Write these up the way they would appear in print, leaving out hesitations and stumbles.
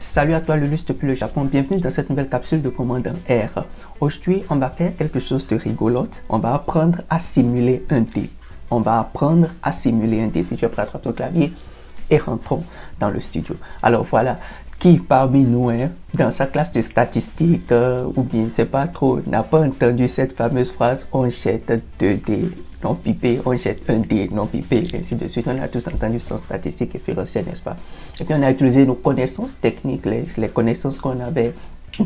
Salut à toi Lulus depuis le Japon, bienvenue dans cette nouvelle capsule de commande en R. Aujourd'hui, on va faire quelque chose de rigolote. On va apprendre à simuler un dé. On va apprendre à simuler un dé. Si tu es prêt, attrape ton clavier et rentrons dans le studio. Alors voilà, qui parmi nous, dans sa classe de statistiques, ou bien c'est pas trop, n'a pas entendu cette fameuse phrase « on jette 2 dés non pipés, on jette 1 dé non pipé », et ainsi de suite. On a tous entendu sans statistique référentielle, n'est-ce pas? Et puis on a utilisé nos connaissances techniques, les connaissances qu'on avait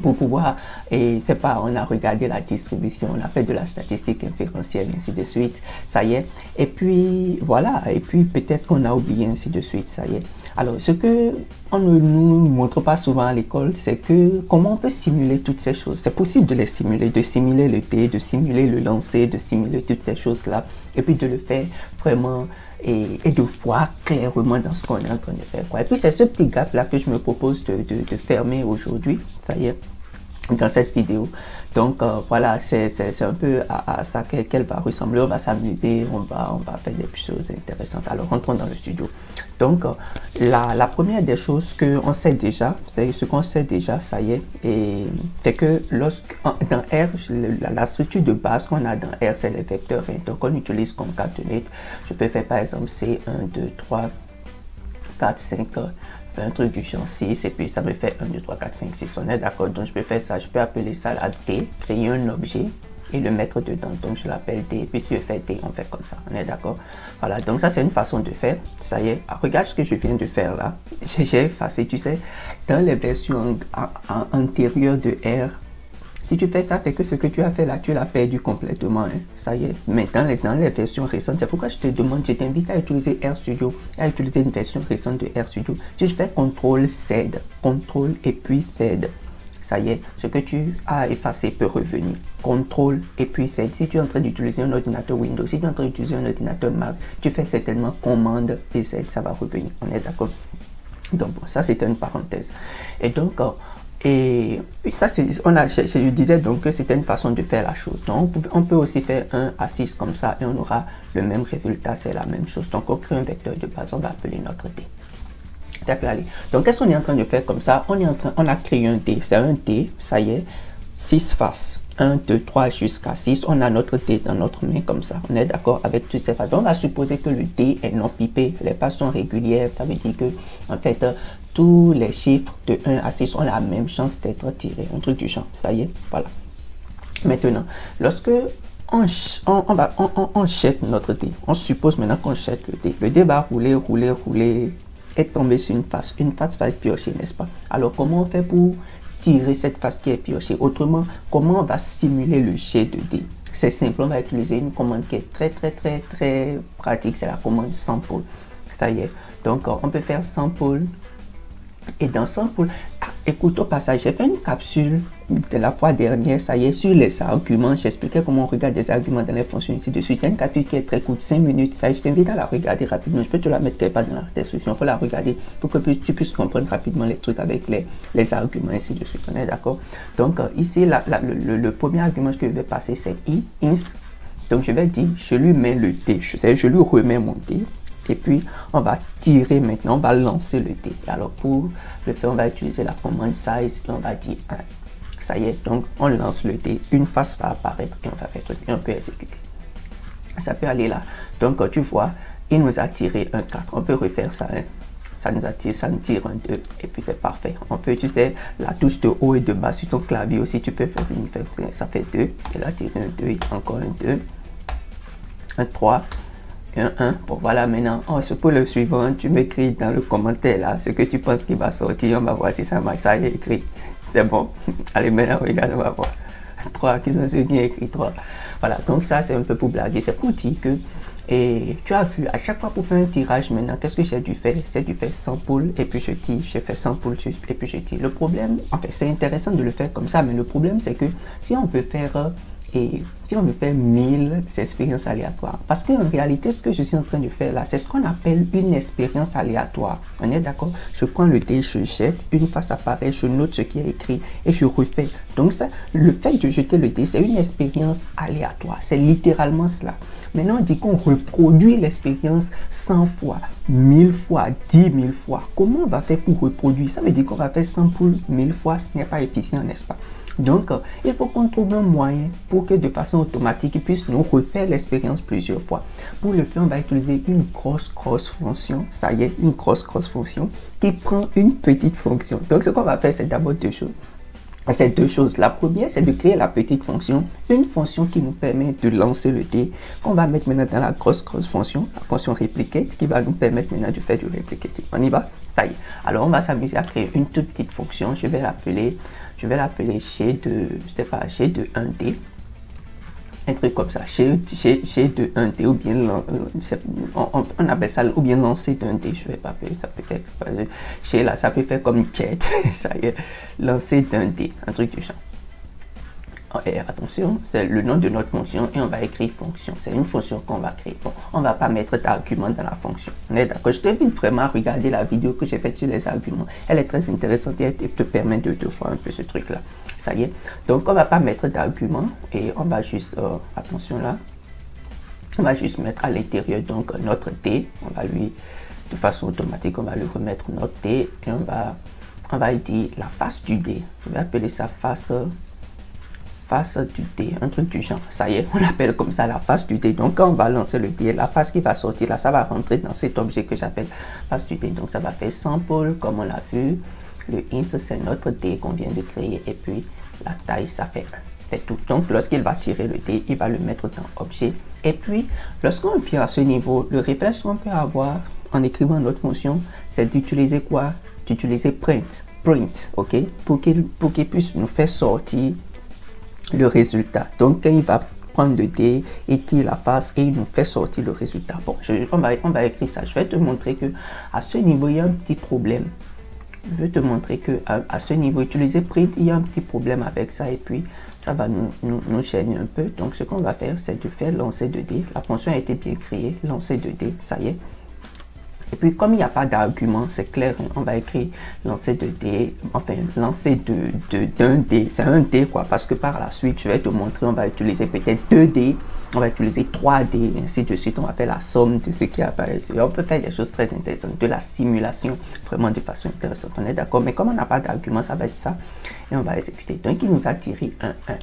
pour pouvoir, et c'est pas, on a regardé la distribution, on a fait de la statistique inférentielle, ainsi de suite, ça y est. Et puis voilà, et puis peut-être qu'on a oublié, ainsi de suite, ça y est. Alors, ce que on ne nous montre pas souvent à l'école, c'est que comment on peut simuler toutes ces choses. C'est possible de les simuler, de simuler le dé, de simuler le lancer, de simuler toutes ces choses-là, et puis de le faire vraiment et de voir clairement dans ce qu'on est en train de faire, quoi. Et puis c'est ce petit gap-là que je me propose de fermer aujourd'hui, ça y est, dans cette vidéo. Donc voilà, c'est un peu à ça qu'elle va ressembler. On va s'amuser, on va faire des choses intéressantes. Alors rentrons dans le studio. Donc la première des choses qu'on sait déjà, c'est ce qu'on sait déjà, ça y est, et c'est que dans R, la structure de base qu'on a dans R, c'est les vecteurs. Donc on utilise comme coordonnées. Je peux faire par exemple C 1, 2, 3, 4, 5, un truc du genre 6, et puis ça me fait 1, 2, 3, 4, 5, 6, on est d'accord. Donc je peux faire ça, je peux appeler ça la D, créer un objet et le mettre dedans. Donc je l'appelle D, et puis si je fais D, on fait comme ça, on est d'accord. Voilà, donc ça c'est une façon de faire. Ça y est, regarde ce que je viens de faire là. J'ai effacé, tu sais, dans les versions antérieures de R, si tu fais ça, c'est que ce que tu as fait là, tu l'as perdu complètement. Hein. Ça y est. Maintenant, dans les versions récentes, c'est pourquoi je te demande, je t'invite à utiliser RStudio, à utiliser une version récente de RStudio. Si je fais CTRL-Z, CTRL et puis Z, ça y est, ce que tu as effacé peut revenir. CTRL et puis Z. Si tu es en train d'utiliser un ordinateur Windows, si tu es en train d'utiliser un ordinateur Mac, tu fais certainement commande et Z, ça va revenir. On est d'accord? Donc, bon, ça c'était une parenthèse. Et donc, et ça, je disais donc que c'était une façon de faire la chose. Donc, on peut aussi faire 1 à 6 comme ça et on aura le même résultat, c'est la même chose. Donc, on crée un vecteur de base, on va appeler notre D. Allez. Donc, qu'est-ce qu'on est en train de faire comme ça? On a créé un D, c'est un D, ça y est, 6 faces. 1, 2, 3 jusqu'à 6, on a notre dé dans notre main comme ça. On est d'accord avec toutes ces faces. On va supposer que le dé est non pipé. Les faces sont régulières. Ça veut dire que, en fait, tous les chiffres de 1 à 6 ont la même chance d'être tirés. Un truc du genre. Ça y est, voilà. Maintenant, lorsque on jette notre dé, on suppose maintenant qu'on jette le dé va rouler et tomber sur une face. Une face va être piochée, n'est-ce pas? Alors, comment on fait pour tirer cette face qui est piochée? Autrement, comment on va simuler le jet de dés? C'est simple, on va utiliser une commande qui est très pratique, c'est la commande sample. Ça y est, donc on peut faire sample, et dans sample, écoute au passage, j'ai fait une capsule de la fois dernière, ça y est, sur les arguments. J'expliquais comment on regarde des arguments dans les fonctions ici de suite. Il y a une capsule qui est très courte, 5 minutes, ça y est, je t'invite à la regarder rapidement. Je peux te la mettre quelque part dans la description, il faut la regarder pour que tu puisses comprendre rapidement les trucs avec les arguments ici de suite, on est d'accord? Donc ici, le premier argument que je vais passer, c'est ins. Donc je vais dire, je lui mets le dé, je lui remets mon dé. Et puis, on va tirer maintenant, on va lancer le dé. Alors, pour le faire, on va utiliser la commande size et on va dire 1. Ça y est, donc on lance le dé, une face va apparaître et on va faire truc et on peut exécuter. Ça peut aller là. Donc, tu vois, il nous a tiré un 4. On peut refaire ça. Hein. Ça nous tire un 2 et puis c'est parfait. On peut utiliser la touche de haut et de bas sur ton clavier aussi. Tu peux faire ça fait 2. Et là, tirer un 2 et encore un 2. Un 3. Un 1. Bon, voilà, maintenant, pour le suivant, tu m'écris dans le commentaire là ce que tu penses qu'il va sortir. On va voir si ça marche. Ça y est écrit. C'est bon. Allez, maintenant, regarde, on va voir. 3, qui sont ceux qui ont écrit 3. Voilà, donc ça, c'est un peu pour blaguer. C'est pour dire que, et tu as vu, à chaque fois pour faire un tirage maintenant, qu'est-ce que j'ai dû faire? J'ai dû faire sample et puis je tire. J'ai fait sample et puis je tire. Le problème, en fait, c'est intéressant de le faire comme ça, mais le problème, c'est que si on veut faire et si on veut faire 1000 expériences aléatoires, parce qu'en réalité, ce que je suis en train de faire là, c'est ce qu'on appelle une expérience aléatoire. On est d'accord? Je prends le dé, je jette, une face apparaît, je note ce qui est écrit et je refais. Donc ça, le fait de jeter le dé, c'est une expérience aléatoire. C'est littéralement cela. Maintenant, on dit qu'on reproduit l'expérience 100 fois, 1000 fois, 10 000 fois. Comment on va faire pour reproduire? Ça veut dire qu'on va faire 100 pour 1000 fois, ce n'est pas efficient, n'est-ce pas? Donc, il faut qu'on trouve un moyen pour que de façon automatique, il puisse nous refaire l'expérience plusieurs fois. Pour le faire, on va utiliser une grosse fonction. Ça y est, une grosse fonction qui prend une petite fonction. Donc, ce qu'on va faire, c'est d'abord deux choses. Ces deux choses. La première, c'est de créer la petite fonction, une fonction qui nous permet de lancer le dé, qu'on va mettre maintenant dans la grosse fonction, la fonction replicate, qui va nous permettre maintenant de faire du replicate. On y va? Ça y est. Alors, on va s'amuser à créer une toute petite fonction. Je vais l'appeler chez de 1D. Un truc comme ça, chez de 1D, ou bien on appelle ça, ou bien lancer d'un dé, je vais pas appeler ça peut-être, chez là, ça peut faire comme jet, ça y est, lancer d'un dé, un truc du genre. Et attention, c'est le nom de notre fonction et on va écrire fonction. C'est une fonction qu'on va créer. Bon, on ne va pas mettre d'argument dans la fonction. On est d'accord? Je t'invite vraiment à regarder la vidéo que j'ai faite sur les arguments. Elle est très intéressante et elle te permet de voir un peu ce truc-là. Ça y est. Donc, on ne va pas mettre d'argument et on va juste, attention là, on va juste mettre à l'intérieur donc notre D. On va lui, de façon automatique, on va lui remettre notre D et on va dire la face du D. Je vais appeler ça face du dé, un truc du genre. Ça y est, on appelle comme ça la face du dé. Donc quand on va lancer le dé, la face qui va sortir là, ça va rentrer dans cet objet que j'appelle face du dé. Donc ça va faire sample comme on l'a vu. Le int c'est notre dé qu'on vient de créer et puis la taille ça fait 1. Fait tout. Donc lorsqu'il va tirer le dé, il va le mettre dans objet. Et puis lorsqu'on vient à ce niveau, le réflexe qu'on peut avoir en écrivant notre fonction, c'est d'utiliser quoi? D'utiliser print, ok, pour qu'il puisse nous faire sortir le résultat. Donc quand il va prendre le dé, il tire la face et il nous fait sortir le résultat. Bon, on va écrire ça. Je vais te montrer que à ce niveau il y a un petit problème. Je vais te montrer que à ce niveau, utiliser print, il y a un petit problème avec ça et puis ça va nous gêner un peu. Donc ce qu'on va faire, c'est de faire lancer de dé. La fonction a été bien créée, lancer de dé, ça y est. Et puis, comme il n'y a pas d'argument, c'est clair, on va écrire lancer de dé, enfin, lancer d'un dé, c'est un dé quoi, parce que par la suite, je vais te montrer, on va utiliser peut-être 2 dés, on va utiliser 3 dés, et ainsi de suite, on va faire la somme de ce qui apparaît. On peut faire des choses très intéressantes, de la simulation, vraiment de façon intéressante, on est d'accord, mais comme on n'a pas d'argument, ça va être ça, et on va exécuter. Donc, il nous a tiré un 1.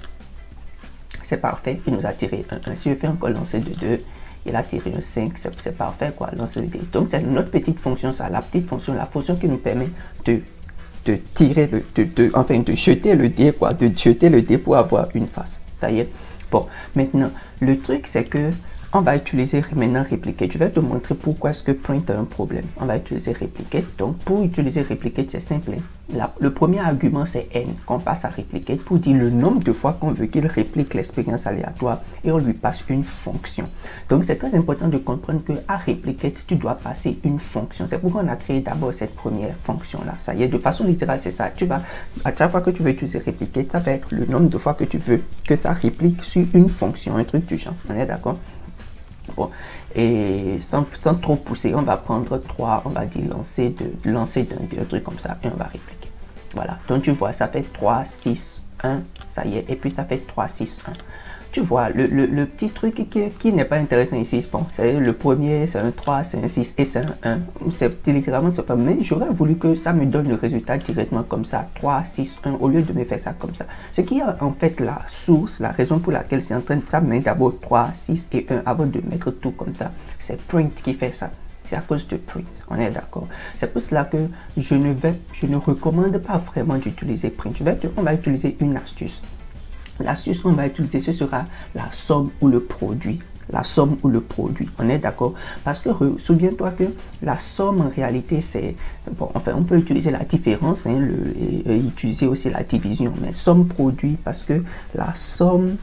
C'est parfait, il nous a tiré un 1. Si je fais encore lancer de 2, il a tiré un 5, c'est parfait quoi, lancer le dé. Donc c'est notre petite fonction, ça, la petite fonction, la fonction qui nous permet de tirer de jeter le dé quoi, de jeter le dé pour avoir une face. Ça y est. Bon, maintenant, le truc c'est que on va utiliser maintenant replicate. Je vais te montrer pourquoi est-ce que print a un problème. On va utiliser replicate. Donc pour utiliser replicate, c'est simple. Le premier argument c'est n qu'on passe à replicate pour dire le nombre de fois qu'on veut qu'il réplique l'expérience aléatoire et on lui passe une fonction. Donc c'est très important de comprendre que à replicate, tu dois passer une fonction. C'est pourquoi on a créé d'abord cette première fonction là. Ça y est, de façon littérale, c'est ça. Tu vas, à chaque fois que tu veux utiliser replicate, ça va être le nombre de fois que tu veux que ça réplique sur une fonction, un truc du genre. On est d'accord? Bon, et sans trop pousser, on va prendre 3, on va dire lancer d'un truc comme ça et on va répliquer. Voilà, donc tu vois, ça fait 3, 6, 1, ça y est, et puis ça fait 3, 6, 1. Tu vois, le petit truc qui n'est pas intéressant ici, bon, c'est le premier, c'est un 3, c'est un 6 et c'est un 1. C'est littéralement, c'est pas, mais j'aurais voulu que ça me donne le résultat directement comme ça, 3, 6, 1, au lieu de me faire ça comme ça. Ce qui est en fait la source, la raison pour laquelle c'est en train de ça met d'abord 3, 6 et 1 avant de mettre tout comme ça. C'est print qui fait ça. C'est à cause de print, on est d'accord. C'est pour cela que je ne recommande pas vraiment d'utiliser print. On va utiliser une astuce. L'astuce qu'on va utiliser, ce sera la somme ou le produit. La somme ou le produit, on est d'accord? Parce que souviens-toi que la somme en réalité c'est, bon, enfin on peut utiliser la différence hein, et utiliser aussi la division, mais somme produit parce que la somme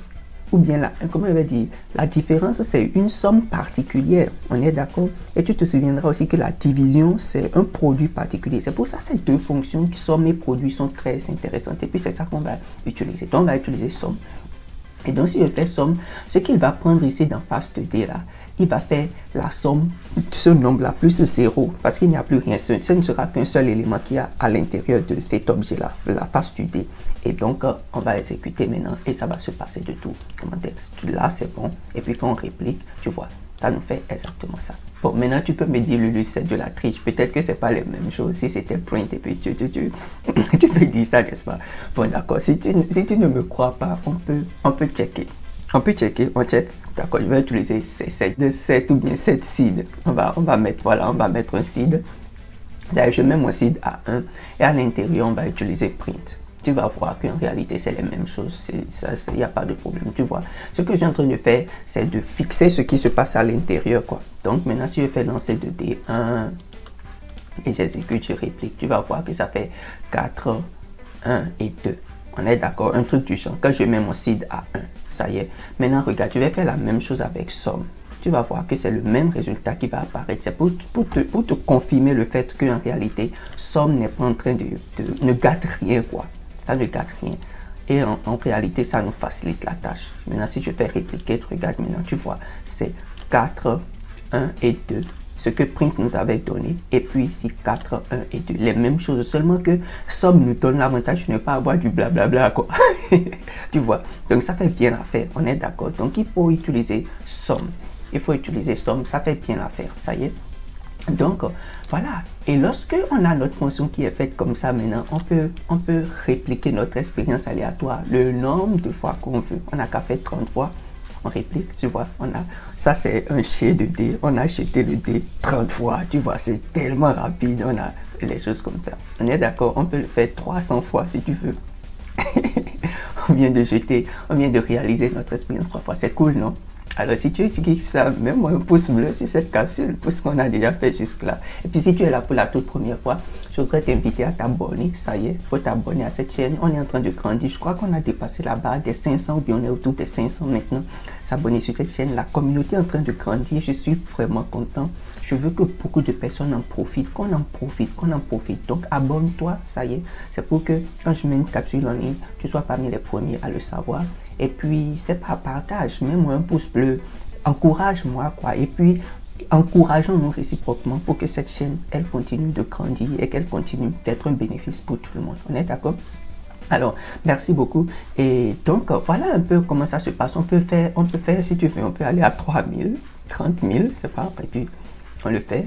ou bien comment on va dire, la différence c'est une somme particulière, on est d'accord? Et tu te souviendras aussi que la division c'est un produit particulier. C'est pour ça que ces deux fonctions, somme et produit, sont très intéressantes et puis c'est ça qu'on va utiliser. Donc on va utiliser somme. Et donc, si je fais somme, ce qu'il va prendre ici dans face 2D là, il va faire la somme de ce nombre-là plus 0, parce qu'il n'y a plus rien. Ce ne sera qu'un seul élément qui a à l'intérieur de cet objet-là, la face du dé. Et donc, on va exécuter maintenant et ça va se passer de tout. Là, c'est bon. Et puis, quand on réplique, tu vois, ça nous fait exactement ça. Bon, maintenant, tu peux me dire, Lulu, c'est de la triche. Peut-être que c'est pas les mêmes choses. Si c'était print et puis tu peux dire ça, n'est-ce pas? Bon, d'accord. Si tu ne me crois pas, on peut checker. On peut checker, on check. D'accord, je vais utiliser ces 7 ou bien 7 seeds. On va mettre, voilà, on va mettre un seed. D'ailleurs, je mets mon seed à 1 et à l'intérieur, on va utiliser print. Tu vas voir qu'en réalité, c'est les mêmes choses. Il n'y a pas de problème. Tu vois, ce que je suis en train de faire, c'est de fixer ce qui se passe à l'intérieur, quoi. Donc, maintenant, si je fais lancer de D1 et j'exécute, je réplique, tu vas voir que ça fait 4, 1 et 2. On est d'accord, un truc du genre. Quand je mets mon seed à 1, ça y est. Maintenant, regarde, je vais faire la même chose avec somme. Tu vas voir que c'est le même résultat qui va apparaître. C'est pour te confirmer le fait qu'en réalité, somme n'est pas en train ne gâte rien, quoi. Ça ne gâte rien. Et en réalité, ça nous facilite la tâche. Maintenant, si je fais répliquer, regarde maintenant, tu vois, c'est 4, 1 et 2. Ce que print nous avait donné, et puis ici 4, 1 et 2, les mêmes choses, seulement que somme nous donne l'avantage de ne pas avoir du blablabla, quoi. Tu vois, donc ça fait bien l'affaire, on est d'accord. Donc il faut utiliser somme, ça fait bien l'affaire, ça y est. Donc voilà, et lorsque on a notre fonction qui est faite comme ça maintenant, on peut répliquer notre expérience aléatoire le nombre de fois qu'on veut. On n'a qu'à faire 30 fois. On réplique, tu vois, ça c'est un jet de dé, on a jeté le dé 30 fois, tu vois, c'est tellement rapide, on a les choses comme ça. On est d'accord, on peut le faire 300 fois si tu veux. On vient de réaliser notre expérience 3 fois, c'est cool, non? Alors si tu kiffes ça, mets-moi un pouce bleu sur cette capsule pour ce qu'on a déjà fait jusque-là. Et puis si tu es là pour la toute première fois, je voudrais t'inviter à t'abonner. Ça y est, il faut t'abonner à cette chaîne. On est en train de grandir. Je crois qu'on a dépassé la barre des 500 ou bien on est autour des 500 maintenant. S'abonner sur cette chaîne. La communauté est en train de grandir. Je suis vraiment content. Je veux que beaucoup de personnes en profitent, qu'on en profite. Donc abonne-toi, ça y est. C'est pour que quand je mets une capsule en ligne, tu sois parmi les premiers à le savoir. Et puis, c'est pas partage, mets-moi un pouce bleu, encourage-moi, quoi. Et puis, encourageons-nous réciproquement pour que cette chaîne, elle continue de grandir et qu'elle continue d'être un bénéfice pour tout le monde. On est d'accord? Alors, merci beaucoup. Et donc, voilà un peu comment ça se passe. On peut faire, si tu veux, on peut aller à 3000, 30 000, c'est pas, et puis on le fait.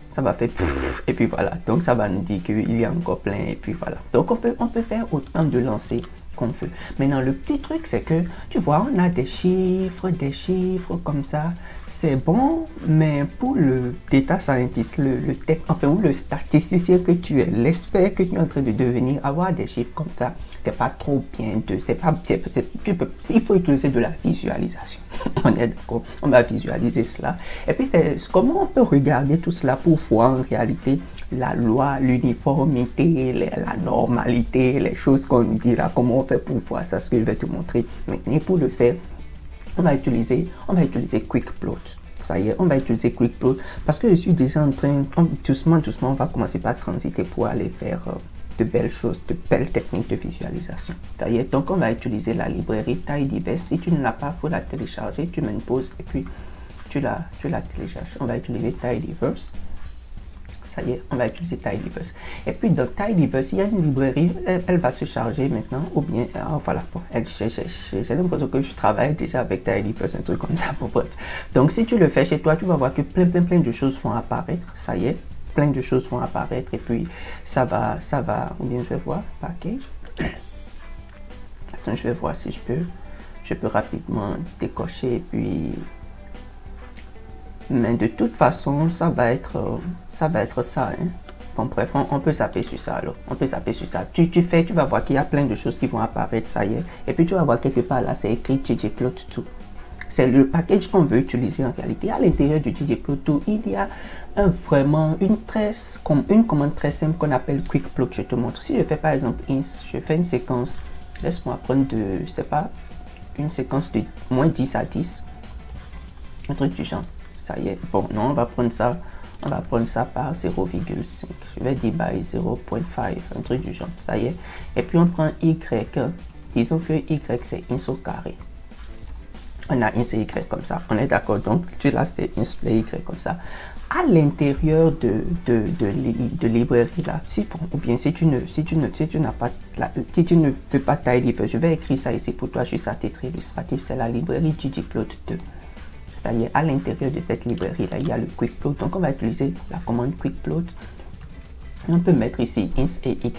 Ça va faire pouf, et puis voilà. Donc, ça va nous dire qu'il y a encore plein, et puis voilà. Donc, on peut faire autant de lancers qu'on veut. Maintenant, le petit truc, c'est que, tu vois, on a des chiffres comme ça. C'est bon, mais pour le data scientist, le tech, enfin, ou le statisticien que tu es, l'expert que tu es en train de devenir, avoir des chiffres comme ça, c'est pas trop bien il faut utiliser de la visualisation. On est d'accord, on va visualiser cela. Et puis, comment on peut regarder tout cela pour voir en réalité la loi, l'uniformité, la normalité, les choses qu'on nous dit là, comment on fait pour voir ça, ce que je vais te montrer maintenant. Pour le faire, on va utiliser QuickPlot. Ça y est, on va utiliser QuickPlot parce que je suis déjà en train, doucement, on va commencer par transiter pour aller faire de belles choses, de belles techniques de visualisation. Ça y est, donc on va utiliser la librairie Tidyverse. Si tu ne l'as pas, il faut la télécharger. Tu mets une pause et puis tu la télécharges. On va utiliser Tidyverse. Ça y est, on va utiliser Tidyverse. Et puis dans Tidyverse, il y a une librairie, elle va se charger maintenant, ou bien, voilà, bon, j'ai l'impression que je travaille déjà avec Tidyverse, un truc comme ça, bon, bref. Donc si tu le fais chez toi, tu vas voir que plein de choses vont apparaître, ça y est, plein de choses vont apparaître, et puis ça va, ou bien je vais voir, package. Attends, je vais voir si je peux rapidement décocher, et puis... Mais de toute façon, ça va être ça. Hein. Bon, bref, on peut zapper sur ça alors. On peut zapper sur ça. Tu vas voir qu'il y a plein de choses qui vont apparaître, ça y est. Et puis tu vas voir quelque part là, c'est écrit ggplot2. C'est le package qu'on veut utiliser en réalité. À l'intérieur du ggplot2, il y a vraiment une commande très simple qu'on appelle QuickPlot. Je te montre. Si je fais par exemple ins, je fais une séquence, laisse-moi prendre une séquence de moins 10 à 10. Un truc du genre. Ça y est, bon, non, on va prendre ça par 0,5. Je vais dire by 0,5, un truc du genre, ça y est. Et puis on prend y, disons que y c'est ins au carré. on a int y comme ça, on est d'accord, donc celui-là c'était int y comme ça. À l'intérieur de librairie là, si tu ne fais pas tidyver, je vais écrire ça ici pour toi juste à titre illustratif, c'est la librairie ggplot 2. C'est-à-dire à l'intérieur de cette librairie là, il y a le quickplot, donc on va utiliser la commande quickplot. On peut mettre ici int et y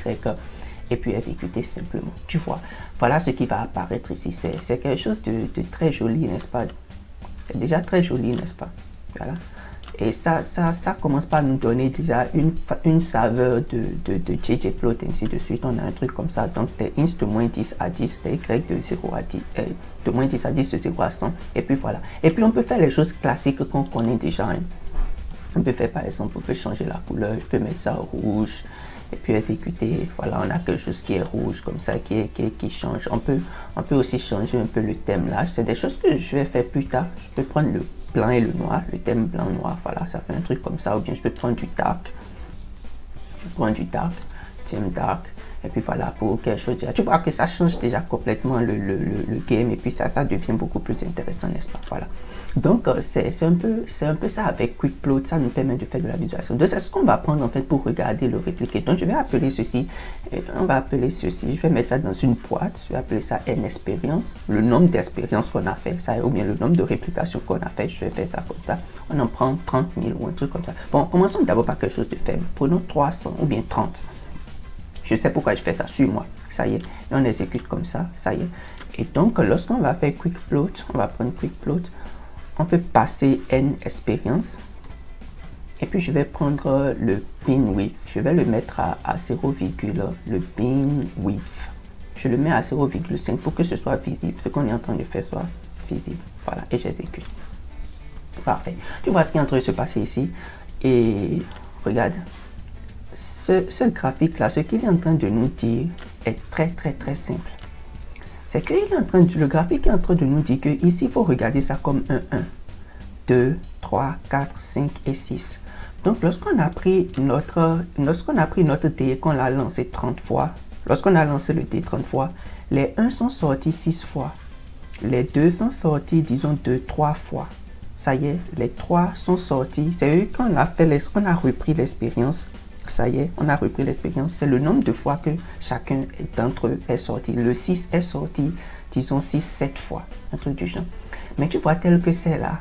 et puis exécuter simplement. Tu vois, voilà ce qui va apparaître ici. C'est quelque chose de très joli, n'est-ce pas? C'est déjà très joli, n'est-ce pas? Voilà. Et ça commence par nous donner déjà une saveur de ggplot, ainsi de suite. On a un truc comme ça. Donc, les int de moins 10 à 10, les y de 0 à 10, de moins 10 à 10, de 0 à 100. Et puis voilà. Et puis, on peut faire les choses classiques qu'on connaît déjà. Hein. On peut faire, par exemple, on peut changer la couleur. Je peux mettre ça rouge. Et puis exécuter, voilà, on a quelque chose qui est rouge comme ça, qui change. On peut aussi changer un peu le thème là. C'est des choses que je vais faire plus tard. Je peux prendre le blanc et le noir, le thème blanc-noir, voilà, ça fait un truc comme ça. Ou bien je peux prendre du dark. Je prends du dark, thème dark. Et puis voilà, pour quelque chose. Tu vois que ça change déjà complètement le game. Et puis ça devient beaucoup plus intéressant, n'est-ce pas? Voilà. Donc, c'est un peu ça avec quickplot. Ça nous permet de faire de la visualisation. Donc, c'est ce qu'on va prendre en fait pour regarder le répliquer. Donc, je vais appeler ceci. On va appeler ceci. Je vais mettre ça dans une boîte. Je vais appeler ça n expérience. Le nombre d'expériences qu'on a fait. Ça, ou bien le nombre de réplications qu'on a fait. Je vais faire ça comme ça. On en prend 30 000 ou un truc comme ça. Bon, commençons d'abord par quelque chose de faible. Prenons 300 ou bien 30. Je sais pourquoi je fais ça sur moi. Ça y est. Et on exécute comme ça. Ça y est. Et donc, lorsqu'on va faire quickplot, on va prendre quickplot. On peut passer n expérience. Et puis, je vais prendre le bin width. Je vais le mettre à 0, le bin width. Je le mets à 0,5 pour que ce soit visible. Ce qu'on est en train de faire soit visible. Voilà. Et j'exécute. Parfait. Tu vois ce qui est en train de se passer ici. Et regarde. Ce graphique-là, ce qu'il est en train de nous dire est très simple. C'est que le graphique est en train de nous dire que ici, il faut regarder ça comme 1, 2, 3, 4, 5 et 6. Donc, lorsqu'on a pris notre dé et qu'on l'a lancé 30 fois, lorsqu'on a lancé le dé 30 fois, les 1 sont sortis 6 fois. Les 2 sont sortis, disons, 3 fois. Ça y est, les 3 sont sortis. C'est eux qu'on a repris l'expérience. Ça y est, on a repris l'expérience. C'est le nombre de fois que chacun d'entre eux est sorti. Le 6 est sorti, disons 6, 7 fois. Un truc du genre. Mais tu vois, tel que c'est là,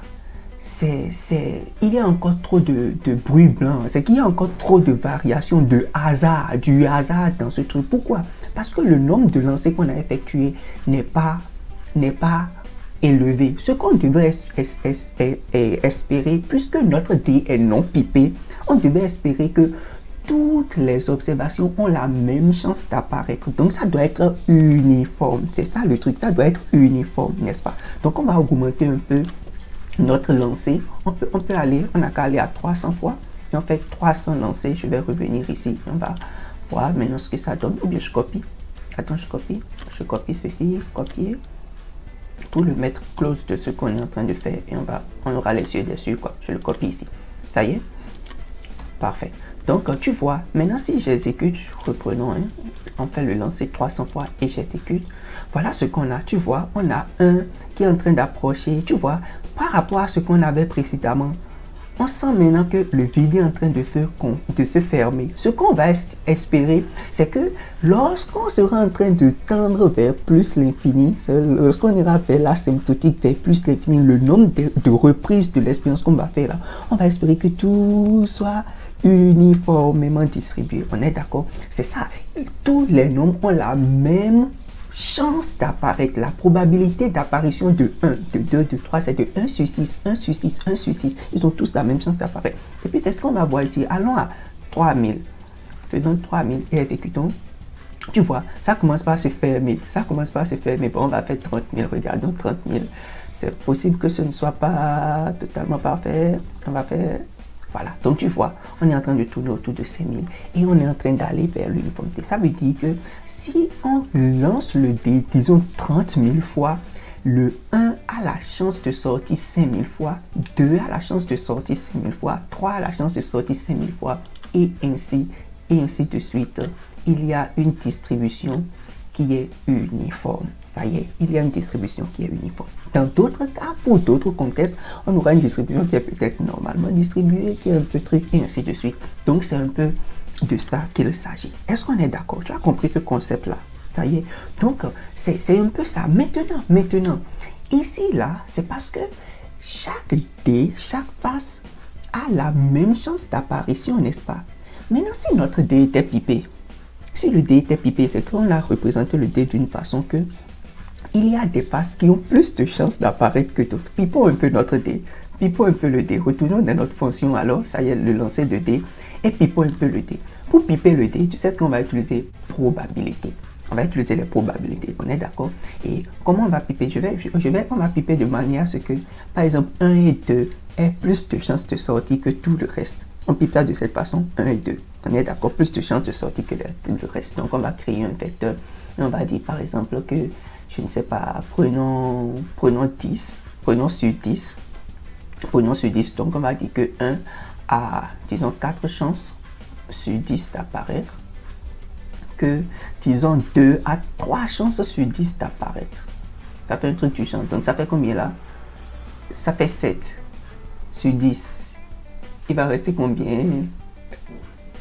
il y a encore trop de bruit blanc. C'est qu'il y a encore trop de variations, du hasard dans ce truc. Pourquoi? Parce que le nombre de lancers qu'on a effectué n'est pas élevé. Ce qu'on devait espérer, puisque notre dé est non pipé, on devait espérer que toutes les observations ont la même chance d'apparaître. Donc, ça doit être uniforme. C'est ça le truc. Ça doit être uniforme, n'est-ce pas? Donc, on va augmenter un peu notre lancer. On n'a qu'à aller à 300 fois. Et on fait 300 lancers. Je vais revenir ici. On va voir maintenant ce que ça donne. Ou bien je copie. Attends, je copie ceci. Copier. Pour le mettre close de ce qu'on est en train de faire. Et on aura les yeux dessus, quoi. Je le copie ici. Ça y est? Parfait. Donc, tu vois, maintenant si j'exécute, reprenons, hein, on fait le lancer 300 fois et j'exécute. Voilà ce qu'on a, tu vois, on a un qui est en train d'approcher, tu vois, par rapport à ce qu'on avait précédemment. On sent maintenant que le vide est en train de se fermer. Ce qu'on va espérer, c'est que lorsqu'on sera en train de tendre vers plus l'infini, lorsqu'on ira vers l'asymptotique, vers plus l'infini, le nombre de reprises de l'expérience qu'on va faire là, on va espérer que tout soit uniformément distribué. On est d'accord? C'est ça. Tous les nombres ont la même chance d'apparaître. La probabilité d'apparition de 1, de 2, de 3, c'est de 1 sur 6, 1 sur 6, 1 sur 6. Ils ont tous la même chance d'apparaître. Et puis, c'est ce qu'on va voir ici. Allons à 3000. Faisons 3000 et exécutons. Tu vois, ça commence par se fermer. Ça commence par se fermer. Bon, on va faire 30 000. Regardons 30 000. C'est possible que ce ne soit pas totalement parfait. On va faire... Voilà, donc tu vois, on est en train de tourner autour de 5000 et on est en train d'aller vers l'uniformité. Ça veut dire que si on lance le dé, disons 30 000 fois, le 1 a la chance de sortir 5000 fois, 2 a la chance de sortir 5000 fois, 3 a la chance de sortir 5000 fois, et ainsi de suite. Il y a une distribution qui est uniforme. Ça y est, il y a une distribution qui est uniforme. Dans d'autres cas, pour d'autres contextes, on aura une distribution qui est peut-être normalement distribuée, qui est un peu truc, et ainsi de suite. Donc, c'est un peu de ça qu'il s'agit. Est-ce qu'on est d'accord? Tu as compris ce concept-là? Ça y est. Donc, c'est un peu ça. Maintenant, ici, là, c'est parce que chaque dé, chaque face a la même chance d'apparition, n'est-ce pas? Maintenant, si notre dé était pipé, si le dé était pipé, c'est qu'on a représenté le dé d'une façon que il y a des faces qui ont plus de chances d'apparaître que d'autres. Pipons un peu notre dé. Pipons un peu le dé. Retournons dans notre fonction alors, ça y est, le lancer de dé. Et pipons un peu le dé. Pour piper le dé, tu sais ce qu'on va utiliser? Probabilité. On va utiliser les probabilités, on est d'accord? Et comment on va piper? On va piper de manière à ce que, par exemple, 1 et 2 aient plus de chances de sortir que tout le reste. On pipe ça de cette façon, 1 et 2. On est d'accord? Plus de chances de sortir que le reste. Donc, on va créer un vecteur. Et on va dire, par exemple, que, je ne sais pas, prenons 10. Prenons sur 10. Prenons sur 10. Donc, on va dire que 1 a, disons, 4 chances sur 10 d'apparaître. Que, disons, 2 a 3 chances sur 10 d'apparaître. Ça fait un truc du genre. Donc, ça fait combien là? Ça fait 7 sur 10. Il va rester combien?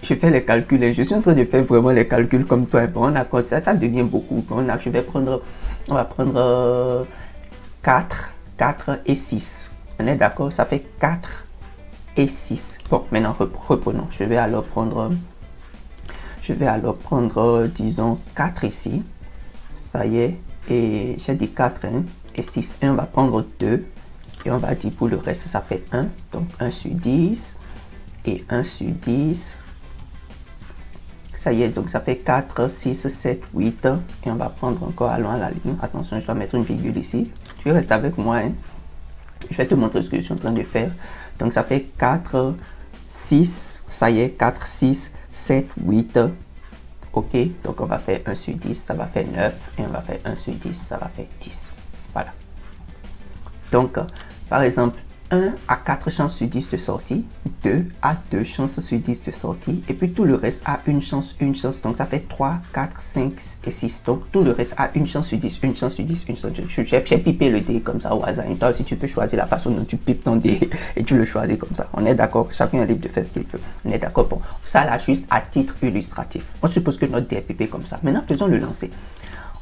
Je fais les calculs et je suis en train de faire vraiment les calculs comme toi. Bon, ça devient beaucoup. On va prendre 4 et 6. On est d'accord? Ça fait 4 et 6. Bon, maintenant reprenons. Je vais alors prendre, disons, 4 ici. Ça y est. Et j'ai dit 4 hein, et 6. Et on va prendre 2. Et on va dire pour le reste, ça fait 1. Donc 1 sur 10. Et 1 sur 10. Ça y est, donc ça fait 4, 6, 7, 8. Et on va prendre encore, allons à la ligne. Attention, je dois mettre une virgule ici. Tu restes avec moi. Hein? Je vais te montrer ce que je suis en train de faire. Donc ça fait 4, 6. Ça y est, 4, 6, 7, 8. Ok, donc on va faire 1 sur 10, ça va faire 9. Et on va faire 1 sur 10, ça va faire 10. Voilà. Donc, par exemple, 1 a 4 chances sur 10 de sortie, 2 a 2 chances sur 10 de sortie, et puis tout le reste a une chance. Donc ça fait 3, 4, 5 et 6. Donc tout le reste a une chance sur 10, une chance sur 10, une chance sur 10. J'ai pipé le dé comme ça au hasard. Et toi aussi, tu peux choisir la façon dont tu pipes ton dé et tu le choisis comme ça. On est d'accord? Chacun est libre de faire ce qu'il veut. On est d'accord? Bon, ça là, juste à titre illustratif. On suppose que notre dé est pipé comme ça. Maintenant, faisons le lancer.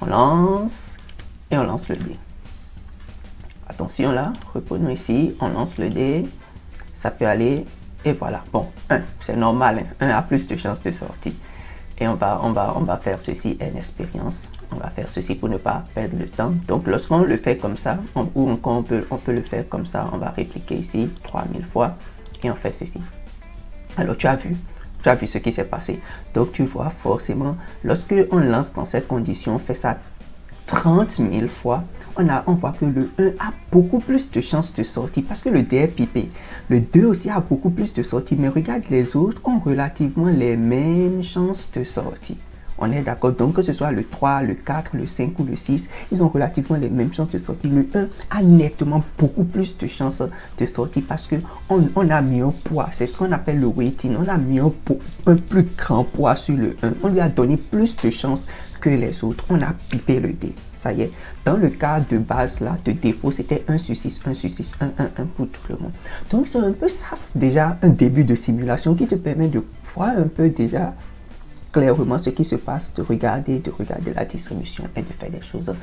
On lance et on lance le dé. Attention là, reprenons ici, on lance le dé, ça peut aller, et voilà. Bon, 1, c'est normal, hein, 1 a plus de chances de sortie. Et on va faire ceci, une expérience. On va faire ceci pour ne pas perdre le temps. Donc, lorsqu'on le fait comme ça, ou encore on peut le faire comme ça, on va répliquer ici 3000 fois, et on fait ceci. Alors, tu as vu ce qui s'est passé. Donc, tu vois forcément, lorsque on lance dans cette condition, on fait ça 30 000 fois, on voit que le 1 a beaucoup plus de chances de sortie parce que le dé est pipé. Le 2 aussi a beaucoup plus de sortie, mais regarde, les autres ont relativement les mêmes chances de sortie. On est d'accord? Donc, que ce soit le 3, le 4, le 5 ou le 6, ils ont relativement les mêmes chances de sortie. Le 1 a nettement beaucoup plus de chances de sortie parce qu'on a mis un poids. C'est ce qu'on appelle le weighting. On a mis un plus grand poids sur le 1. On lui a donné plus de chances que les autres. On a pipé le dé. Ça y est. Dans le cas de base là, de défaut, c'était 1 sur 6, 1 sur 6, 1, 1, 1 pour tout le monde. Donc, c'est un peu ça, c'est déjà un début de simulation qui te permet de voir un peu déjà clairement ce qui se passe, de regarder la distribution et de faire des choses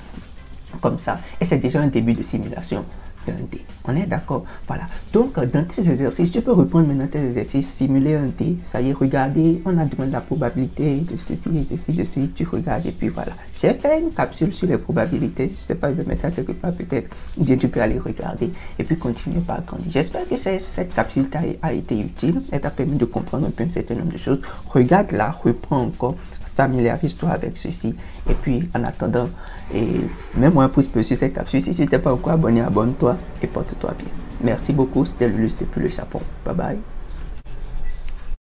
comme ça. Et c'est déjà un début de simulation d'un dé. On est d'accord? Voilà. Donc, dans tes exercices, tu peux reprendre maintenant tes exercices, simuler un dé. Ça y est, regardez, on a demandé la probabilité de ceci et ceci, de suite, tu regardes et puis voilà. J'ai fait une capsule sur les probabilités. Je sais pas, je vais mettre ça quelque part peut-être. Ou bien tu peux aller regarder et puis continuer par grandir. J'espère que cette capsule a été utile. Elle t'a permis de comprendre un peu un certain nombre de choses. Regarde-la, reprends encore. Familiarise-toi avec ceci. Et puis, en attendant, mets-moi un pouce bleu sur cette capsule. Si tu n'es pas encore abonné, abonne-toi et porte-toi bien. Merci beaucoup. C'était Lulus depuis le Japon. Bye bye.